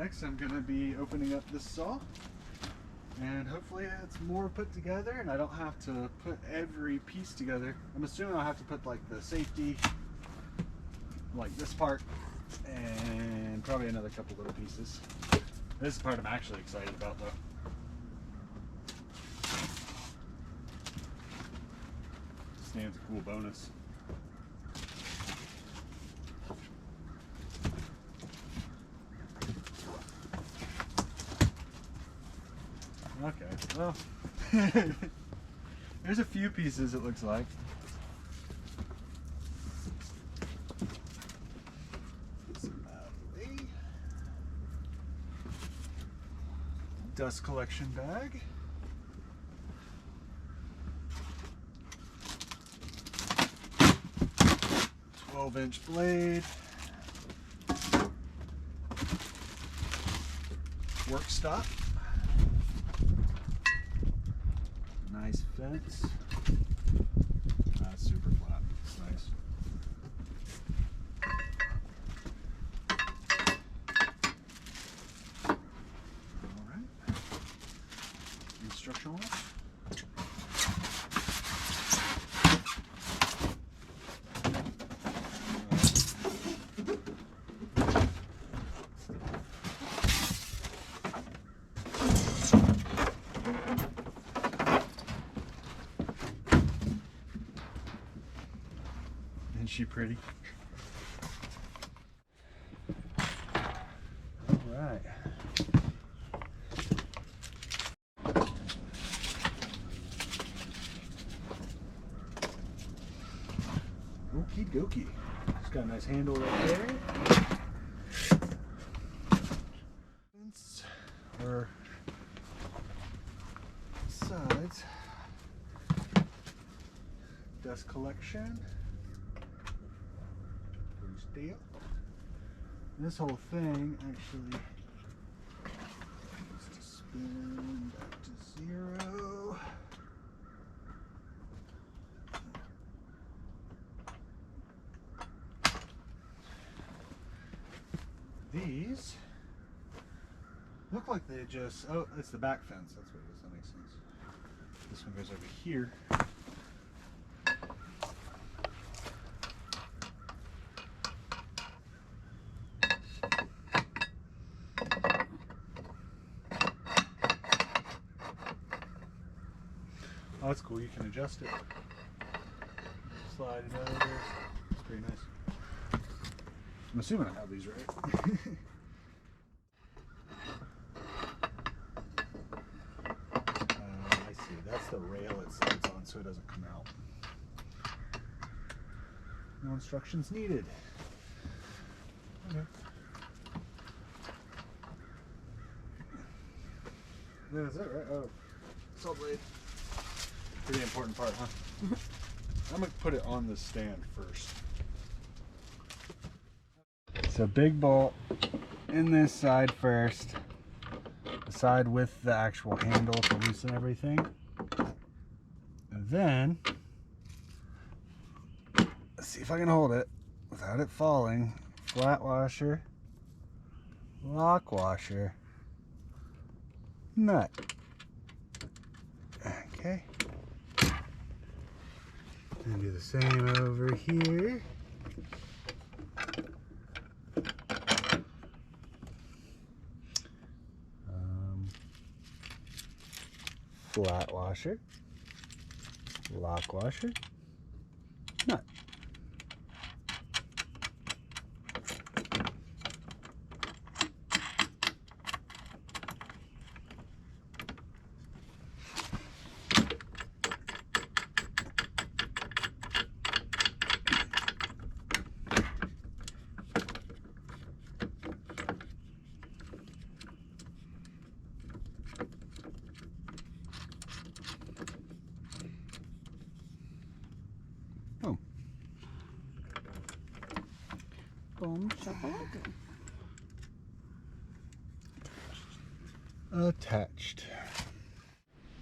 Next I'm going to be opening up this saw, and hopefully it's more put together and I don't have to put every piece together. I'm assuming I'll have to put like the safety, like this part, and probably another couple little pieces. This is the part I'm actually excited about though. Stand's a cool bonus. Okay, well, there's a few pieces it looks like. Dust collection bag. "12" blade. Work stop. Nice fence. That's super flat. It's nice. All right. Instructional. Isn't she pretty? All right. Okie dokie. It's got a nice handle right there. Or sides. Dust collection. Deal. This whole thing actually needs to spin back to 0. These look like they just, oh, it's the back fence. That's what it is. That makes sense. This one goes over here. Oh, that's cool. You can adjust it. Slide it over. It's pretty nice. I'm assuming I have these right. I see. That's the rail it slides on so it doesn't come out. No instructions needed. Okay. That's it, right? Oh, saw blade. Pretty important part, huh? I'm gonna put it on the stand first. So big bolt in this side first. The side with the actual handle to loosen everything. And then, let's see if I can hold it without it falling. Flat washer, lock washer, nut. Okay. And do the same over here. Flat washer, lock washer, nut. Oh. Boom, shakalaka. Attached.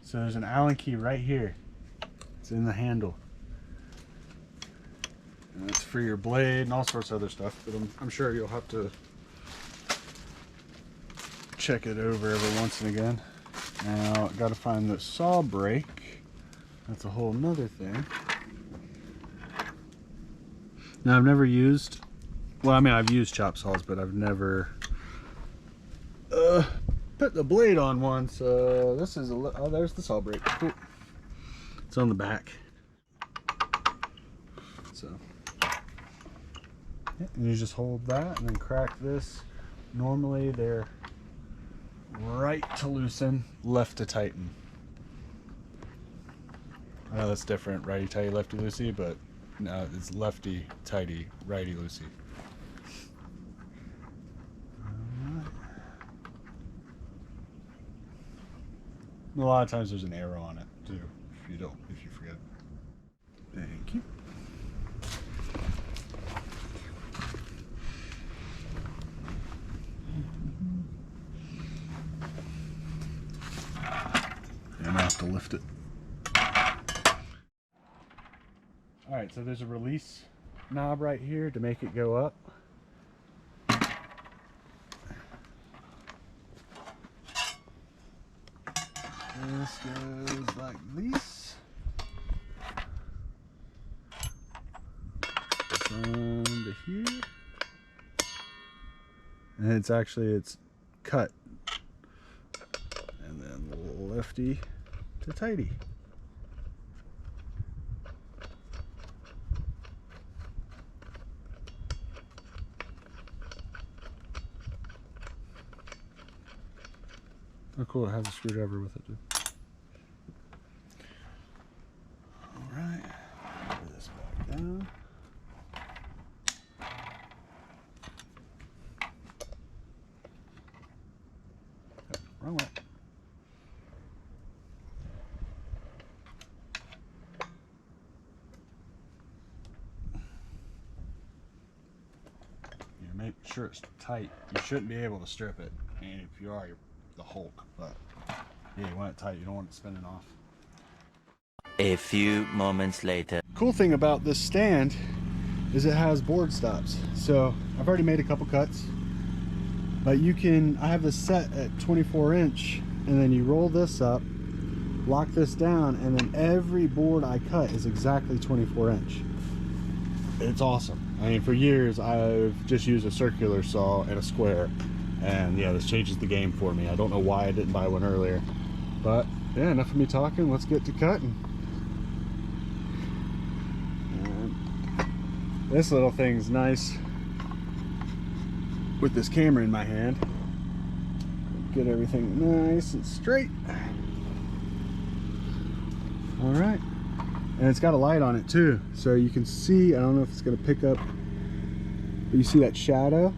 So there's an Allen key right here. It's in the handle. And it's for your blade and all sorts of other stuff, but I'm sure you'll have to check it over every once and again. Now, got to find the saw brake. That's a whole nother thing. Now, I've never used, well, I mean, I've used chop saws, but I've never put the blade on one. So this is oh, there's the saw brake. Cool. It's on the back. So, yeah, and you just hold that and then crack this. Normally they're right to loosen, left to tighten. I know that's different, righty tighty, lefty loosey, but no, it's lefty tighty, righty loosey. A lot of times there's an arrow on it too, if you forget. Thank you. I'm gonna have to lift it. Alright, so there's a release knob right here to make it go up. This goes like this. Under here. And it's cut. And then lefty to tighty. Oh cool, it has a screwdriver with it too. Alright, put this back down. Oh, wrong way. You make sure it's tight. You shouldn't be able to strip it. And if you are, you're the Hulk, but yeah, you want it tight, you don't want it spinning off. A few moments later. Cool thing about this stand is it has board stops. So I've already made a couple cuts, but I have this set at 24 inch, and then you roll this up, lock this down, and then every board I cut is exactly 24 inch. It's awesome. I mean, for years I've just used a circular saw and a square. And yeah, this changes the game for me. I don't know why I didn't buy one earlier. But yeah, enough of me talking. Let's get to cutting. And this little thing's nice with this camera in my hand. Get everything nice and straight. Alright. And it's got a light on it too. So you can see, I don't know if it's going to pick up, but you see that shadow?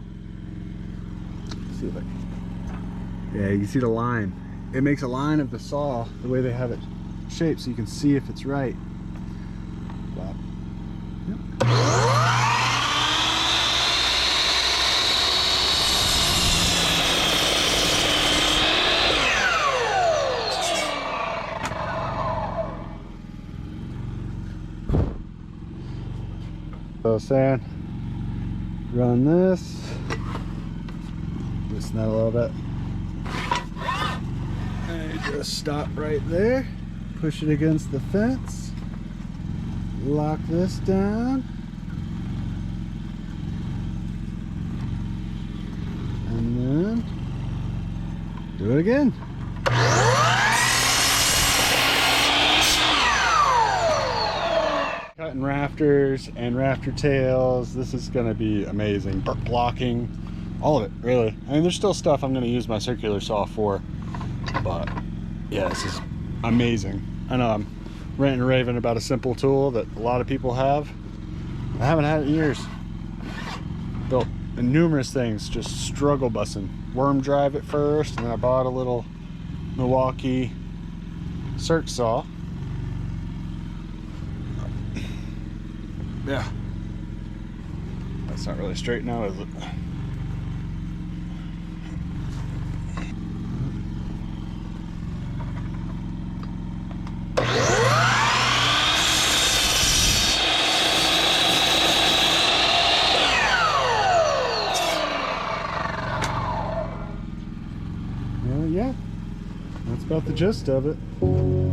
Yeah, you can see the line. It makes a line of the saw the way they have it shaped, so you can see if it's right. But, yep. So saying, run this. Loosen that a little bit. And you just stop right there, push it against the fence, lock this down, and then do it again. Cutting rafters and rafter tails, this is going to be amazing. Blocking. All of it, really. I mean, there's still stuff I'm going to use my circular saw for, but yeah, this is amazing. I know I'm ranting and raving about a simple tool that a lot of people have. I haven't had it in years. Built numerous things, just struggle bussing. Worm drive at first, and then I bought a little Milwaukee circ saw. Yeah. That's not really straight now, is it? That's about the gist of it.